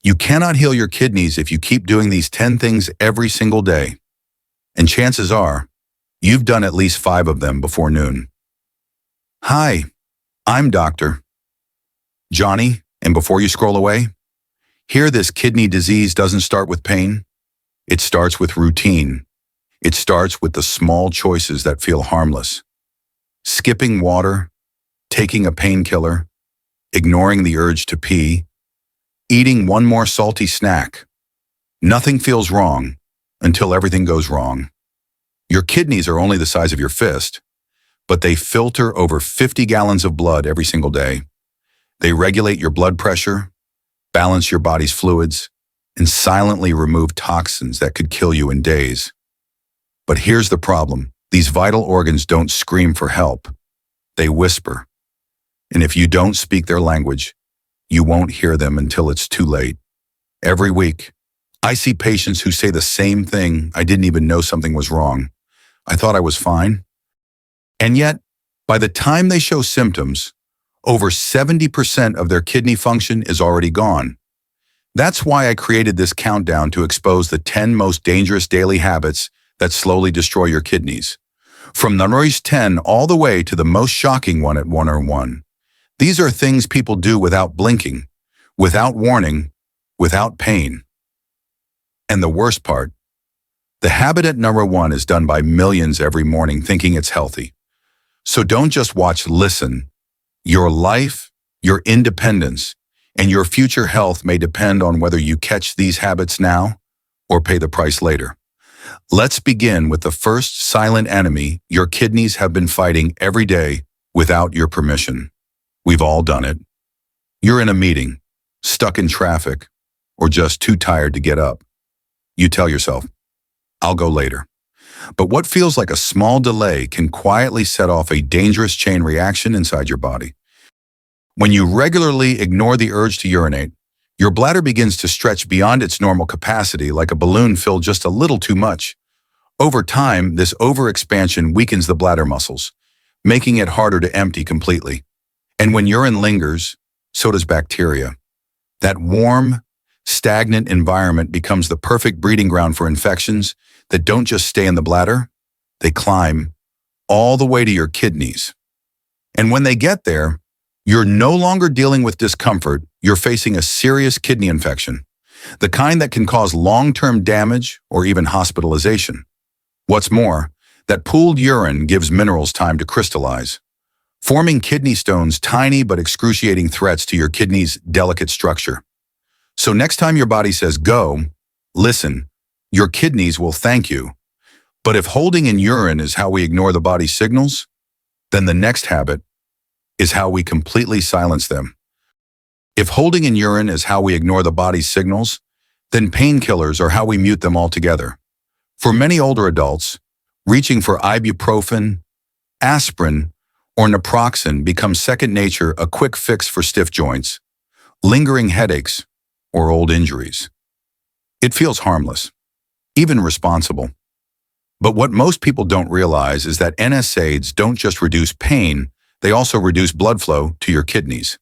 You cannot heal your kidneys if you keep doing these 10 things every single day. And chances are, you've done at least 5 of them before noon. Hi, I'm Dr. Johnny, and before you scroll away, hear this: kidney disease doesn't start with pain. It starts with routine. It starts with the small choices that feel harmless. Skipping water, taking a painkiller, ignoring the urge to pee, eating one more salty snack. Nothing feels wrong until everything goes wrong. Your kidneys are only the size of your fist, but they filter over 50 gallons of blood every single day. They regulate your blood pressure, balance your body's fluids, and silently remove toxins that could kill you in days. But here's the problem. These vital organs don't scream for help. They whisper. And if you don't speak their language, you won't hear them until it's too late. Every week, I see patients who say the same thing: I didn't even know something was wrong. I thought I was fine. And yet, by the time they show symptoms, over 70% of their kidney function is already gone. That's why I created this countdown to expose the 10 most dangerous daily habits that slowly destroy your kidneys. From the number 10 all the way to the most shocking one at 101. These are things people do without blinking, without warning, without pain. And the worst part, the habit at number 1 is done by millions every morning thinking it's healthy. So don't just watch, listen. Your life, your independence, and your future health may depend on whether you catch these habits now or pay the price later. Let's begin with the first silent enemy your kidneys have been fighting every day without your permission. We've all done it. You're in a meeting, stuck in traffic, or just too tired to get up. You tell yourself, I'll go later. But what feels like a small delay can quietly set off a dangerous chain reaction inside your body. When you regularly ignore the urge to urinate, your bladder begins to stretch beyond its normal capacity like a balloon filled just a little too much. Over time, this overexpansion weakens the bladder muscles, making it harder to empty completely. And when urine lingers, so does bacteria. That warm, stagnant environment becomes the perfect breeding ground for infections that don't just stay in the bladder, they climb all the way to your kidneys. And when they get there, you're no longer dealing with discomfort, you're facing a serious kidney infection, the kind that can cause long-term damage or even hospitalization. What's more, that pooled urine gives minerals time to crystallize, forming kidney stones, tiny but excruciating threats to your kidney's delicate structure. So next time your body says go, listen, your kidneys will thank you. But if holding in urine is how we ignore the body's signals, then the next habit is how we completely silence them. If holding in urine is how we ignore the body's signals, then painkillers are how we mute them altogether. For many older adults, reaching for ibuprofen, aspirin, or naproxen becomes second nature, a quick fix for stiff joints, lingering headaches, or old injuries. It feels harmless, even responsible. But what most people don't realize is that NSAIDs don't just reduce pain, they also reduce blood flow to your kidneys.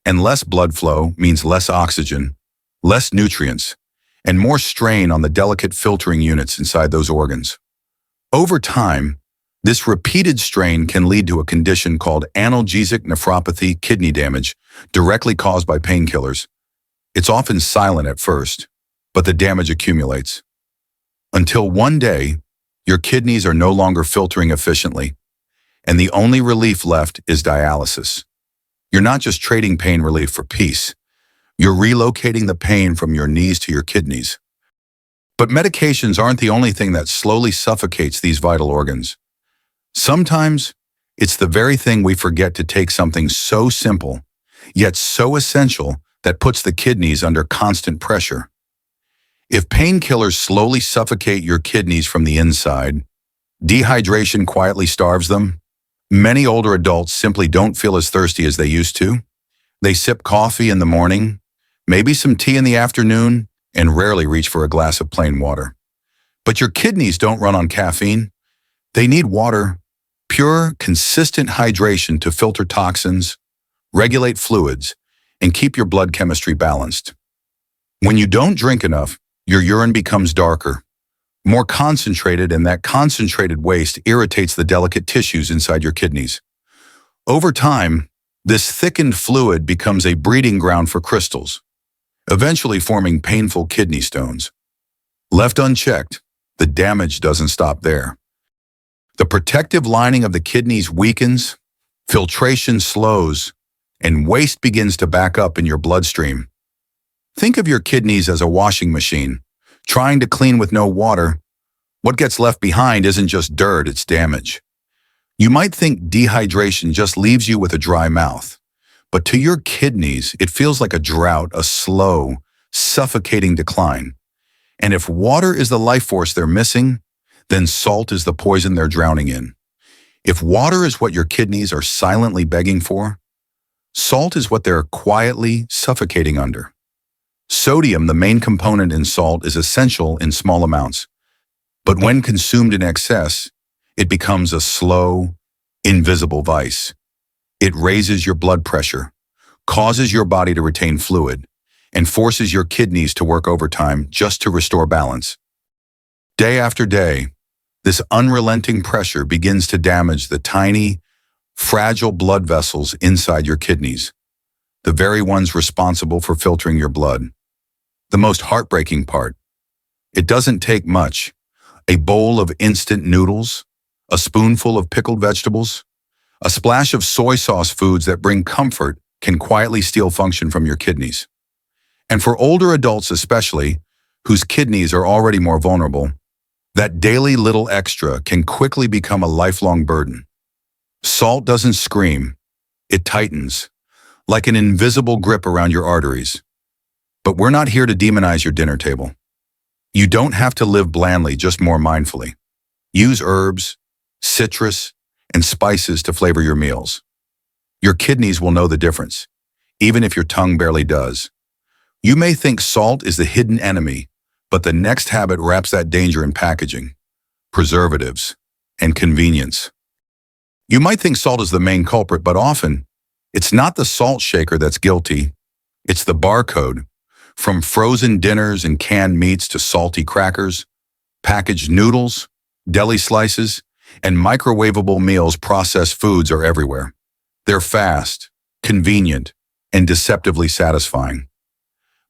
And less blood flow means less oxygen, less nutrients, and more strain on the delicate filtering units inside those organs. Over time, this repeated strain can lead to a condition called analgesic nephropathy, kidney damage, directly caused by painkillers. It's often silent at first, but the damage accumulates. Until one day, your kidneys are no longer filtering efficiently, and the only relief left is dialysis. You're not just trading pain relief for peace. You're relocating the pain from your knees to your kidneys. But medications aren't the only thing that slowly suffocates these vital organs. Sometimes, it's the very thing we forget to take, something so simple, yet so essential, that puts the kidneys under constant pressure. If painkillers slowly suffocate your kidneys from the inside, dehydration quietly starves them. Many older adults simply don't feel as thirsty as they used to. They sip coffee in the morning, maybe some tea in the afternoon, and rarely reach for a glass of plain water. But your kidneys don't run on caffeine. They need water, pure, consistent hydration to filter toxins, regulate fluids, and keep your blood chemistry balanced. When you don't drink enough, your urine becomes darker, more concentrated, and that concentrated waste irritates the delicate tissues inside your kidneys. Over time, this thickened fluid becomes a breeding ground for crystals, eventually forming painful kidney stones. Left unchecked, the damage doesn't stop there. The protective lining of the kidneys weakens, filtration slows, and waste begins to back up in your bloodstream. Think of your kidneys as a washing machine, trying to clean with no water. What gets left behind isn't just dirt, it's damage. You might think dehydration just leaves you with a dry mouth, but to your kidneys, it feels like a drought, a slow, suffocating decline. And if water is the life force they're missing, then salt is the poison they're drowning in. If water is what your kidneys are silently begging for, salt is what they're quietly suffocating under. Sodium, the main component in salt, is essential in small amounts, but when consumed in excess, it becomes a slow, invisible vice. It raises your blood pressure, causes your body to retain fluid, and forces your kidneys to work overtime just to restore balance. Day after day, this unrelenting pressure begins to damage the tiny, fragile blood vessels inside your kidneys, the very ones responsible for filtering your blood. The most heartbreaking part, it doesn't take much. A bowl of instant noodles, a spoonful of pickled vegetables, a splash of soy sauce foods that bring comfort can quietly steal function from your kidneys. And for older adults especially, whose kidneys are already more vulnerable, that daily little extra can quickly become a lifelong burden. Salt doesn't scream, it tightens, like an invisible grip around your arteries. But we're not here to demonize your dinner table. You don't have to live blandly, just more mindfully. Use herbs, citrus, and spices to flavor your meals. Your kidneys will know the difference, even if your tongue barely does. You may think salt is the hidden enemy, but the next habit wraps that danger in packaging, preservatives, and convenience. You might think salt is the main culprit, but often, it's not the salt shaker that's guilty. It's the barcode. From frozen dinners and canned meats to salty crackers, packaged noodles, deli slices, and microwavable meals, processed foods are everywhere. They're fast, convenient, and deceptively satisfying.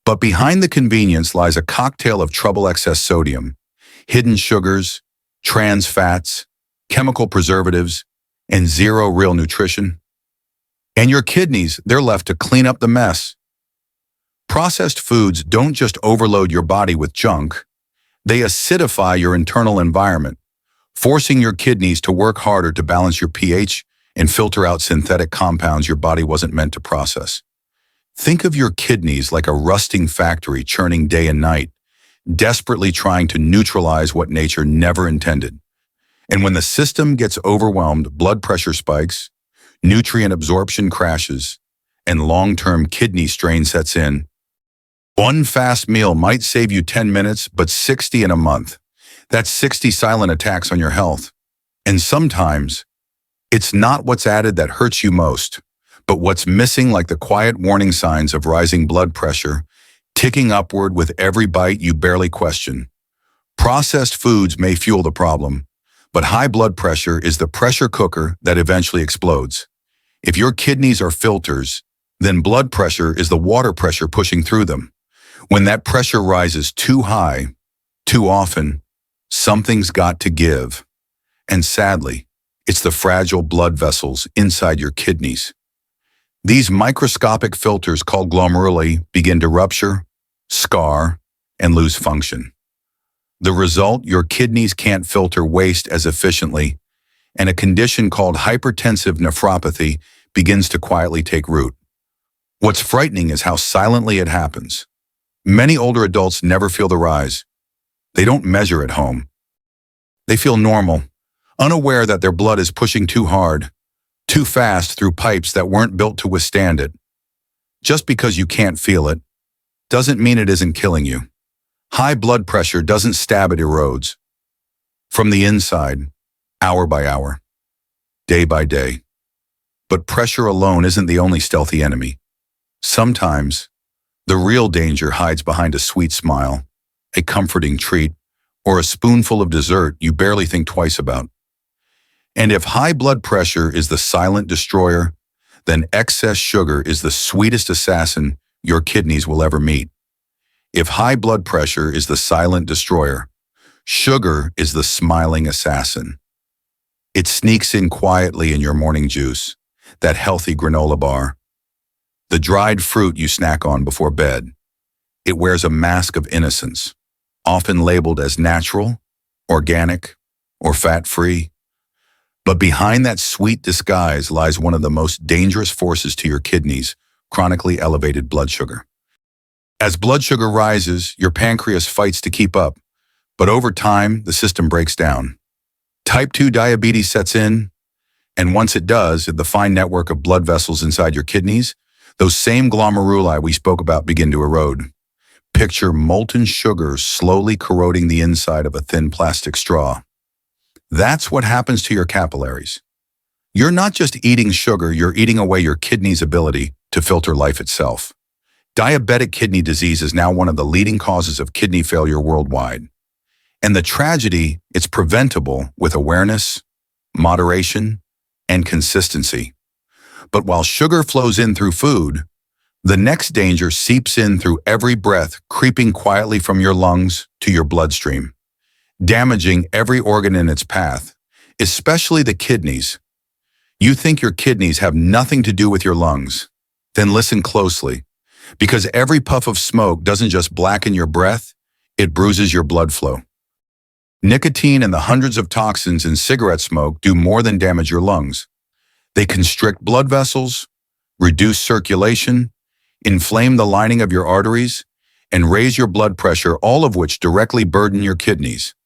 But behind the convenience lies a cocktail of trouble: excess sodium, hidden sugars, trans fats, chemical preservatives, and zero real nutrition. And your kidneys, they're left to clean up the mess. Processed foods don't just overload your body with junk, they acidify your internal environment, forcing your kidneys to work harder to balance your pH and filter out synthetic compounds your body wasn't meant to process. Think of your kidneys like a rusting factory churning day and night, desperately trying to neutralize what nature never intended. And when the system gets overwhelmed, blood pressure spikes, nutrient absorption crashes, and long-term kidney strain sets in. One fast meal might save you 10 minutes, but 60 in a month. That's 60 silent attacks on your health. And sometimes, it's not what's added that hurts you most, but what's missing, like the quiet warning signs of rising blood pressure, ticking upward with every bite you barely question. Processed foods may fuel the problem, but high blood pressure is the pressure cooker that eventually explodes. If your kidneys are filters, then blood pressure is the water pressure pushing through them. When that pressure rises too high, too often, something's got to give. And sadly, it's the fragile blood vessels inside your kidneys. These microscopic filters called glomeruli begin to rupture, scar, and lose function. The result, your kidneys can't filter waste as efficiently, and a condition called hypertensive nephropathy begins to quietly take root. What's frightening is how silently it happens. Many older adults never feel the rise. They don't measure at home. They feel normal, unaware that their blood is pushing too hard, too fast through pipes that weren't built to withstand it. Just because you can't feel it doesn't mean it isn't killing you. High blood pressure doesn't stab, it erodes. From the inside, hour by hour, day by day. But pressure alone isn't the only stealthy enemy. Sometimes, The real danger hides behind a sweet smile, a comforting treat, or a spoonful of dessert you barely think twice about. And if high blood pressure is the silent destroyer, then excess sugar is the sweetest assassin your kidneys will ever meet. If high blood pressure is the silent destroyer, sugar is the smiling assassin. It sneaks in quietly in your morning juice, that healthy granola bar, the dried fruit you snack on before bed. It wears a mask of innocence, often labeled as natural, organic, or fat-free. But behind that sweet disguise lies one of the most dangerous forces to your kidneys: chronically elevated blood sugar. As blood sugar rises, your pancreas fights to keep up, but over time, the system breaks down. Type 2 diabetes sets in, and once it does, the fine network of blood vessels inside your kidneys, those same glomeruli we spoke about begin to erode. Picture molten sugar slowly corroding the inside of a thin plastic straw. That's what happens to your capillaries. You're not just eating sugar, you're eating away your kidney's ability to filter life itself. Diabetic kidney disease is now one of the leading causes of kidney failure worldwide. And the tragedy, it's preventable with awareness, moderation, and consistency. But while sugar flows in through food, the next danger seeps in through every breath, creeping quietly from your lungs to your bloodstream, damaging every organ in its path, especially the kidneys. You think your kidneys have nothing to do with your lungs? Then listen closely, because every puff of smoke doesn't just blacken your breath, it bruises your blood flow. Nicotine and the hundreds of toxins in cigarette smoke do more than damage your lungs. They constrict blood vessels, reduce circulation, inflame the lining of your arteries, and raise your blood pressure, all of which directly burden your kidneys.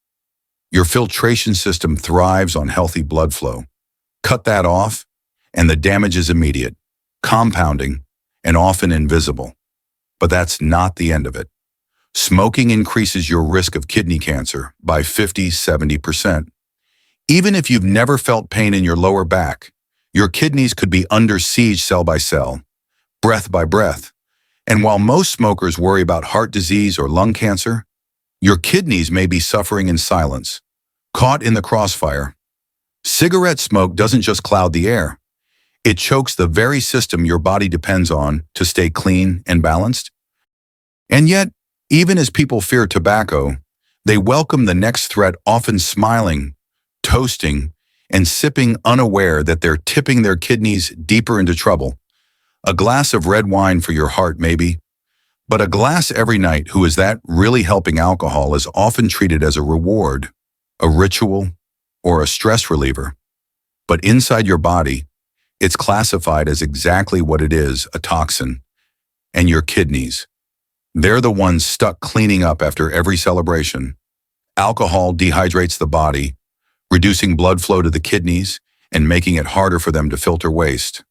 Your filtration system thrives on healthy blood flow. Cut that off, and the damage is immediate, compounding, and often invisible. But that's not the end of it. Smoking increases your risk of kidney cancer by 50–70%. Even if you've never felt pain in your lower back, your kidneys could be under siege cell by cell, breath by breath. And while most smokers worry about heart disease or lung cancer, your kidneys may be suffering in silence, caught in the crossfire. Cigarette smoke doesn't just cloud the air. It chokes the very system your body depends on to stay clean and balanced. And yet, even as people fear tobacco, they welcome the next threat, often smiling, toasting, and sipping, unaware that they're tipping their kidneys deeper into trouble. A glass of red wine for your heart, maybe, but a glass every night. Who is that really helping? Alcohol is often treated as a reward, a ritual, or a stress reliever. But inside your body, it's classified as exactly what it is: a toxin. And your kidneys, they're the ones stuck cleaning up after every celebration. Alcohol dehydrates the body, reducing blood flow to the kidneys and making it harder for them to filter waste.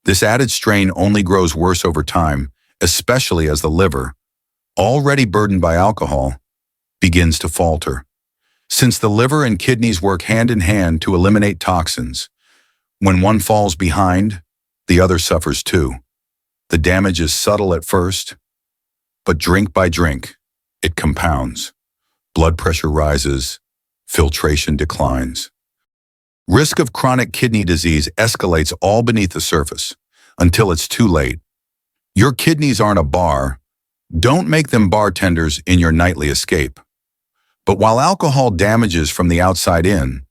This added strain only grows worse over time, especially as the liver, already burdened by alcohol, begins to falter. Since the liver and kidneys work hand in hand to eliminate toxins, when one falls behind, the other suffers too. The damage is subtle at first, but drink by drink, it compounds. Blood pressure rises, filtration declines. Risk of chronic kidney disease escalates all beneath the surface until it's too late. Your kidneys aren't a bar. Don't make them bartenders in your nightly escape. But while alcohol damages from the outside in,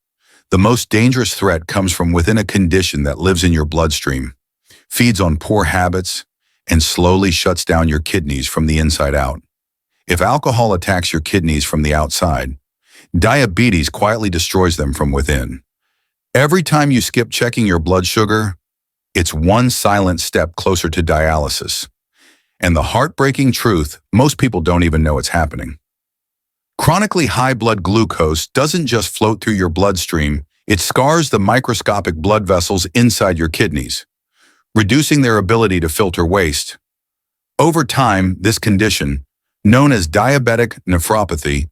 the most dangerous threat comes from within: a condition that lives in your bloodstream, feeds on poor habits, and slowly shuts down your kidneys from the inside out. If alcohol attacks your kidneys from the outside, diabetes quietly destroys them from within. Every time you skip checking your blood sugar, it's one silent step closer to dialysis. And the heartbreaking truth, most people don't even know it's happening. Chronically high blood glucose doesn't just float through your bloodstream, it scars the microscopic blood vessels inside your kidneys, reducing their ability to filter waste. Over time, this condition, known as diabetic nephropathy,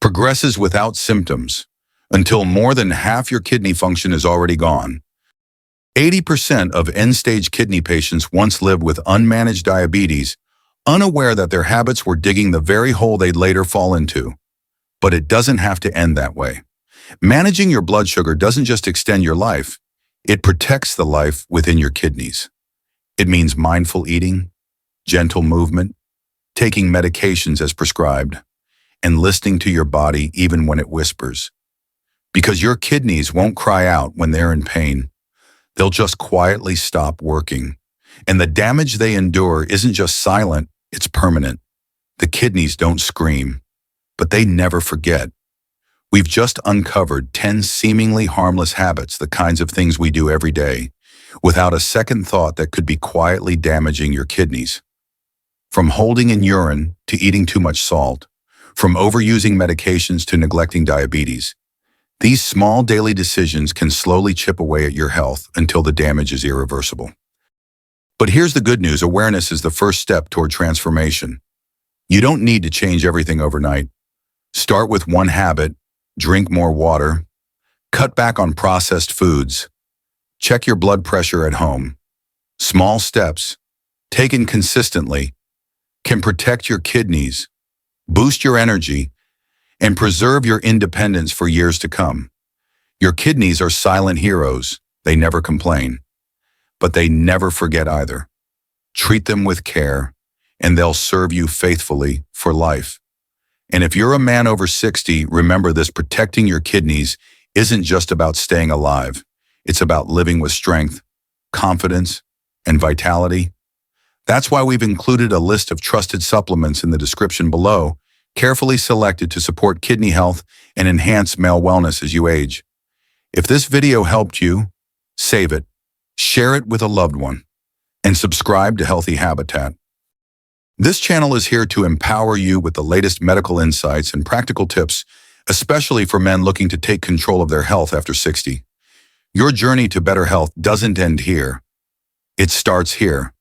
progresses without symptoms until more than half your kidney function is already gone. 80% of end-stage kidney patients once lived with unmanaged diabetes, unaware that their habits were digging the very hole they'd later fall into. But it doesn't have to end that way. Managing your blood sugar doesn't just extend your life, it protects the life within your kidneys. It means mindful eating, gentle movement, taking medications as prescribed, and listening to your body even when it whispers. Because your kidneys won't cry out when they're in pain. They'll just quietly stop working. And the damage they endure isn't just silent, it's permanent. The kidneys don't scream, but they never forget. We've just uncovered 10 seemingly harmless habits, the kinds of things we do every day, without a second thought that could be quietly damaging your kidneys. From holding in urine to eating too much salt, from overusing medications to neglecting diabetes, these small daily decisions can slowly chip away at your health until the damage is irreversible. But here's the good news: awareness is the first step toward transformation. You don't need to change everything overnight. Start with one habit, drink more water, cut back on processed foods, check your blood pressure at home. Small steps, taken consistently, can protect your kidneys, boost your energy, and preserve your independence for years to come. Your kidneys are silent heroes. They never complain, but they never forget either. Treat them with care, and they'll serve you faithfully for life. And if you're a man over 60, remember this: protecting your kidneys isn't just about staying alive. It's about living with strength, confidence, and vitality. That's why we've included a list of trusted supplements in the description below, carefully selected to support kidney health and enhance male wellness as you age. If this video helped you, save it, share it with a loved one, and subscribe to Healthy Habitat. This channel is here to empower you with the latest medical insights and practical tips, especially for men looking to take control of their health after 60. Your journey to better health doesn't end here. It starts here.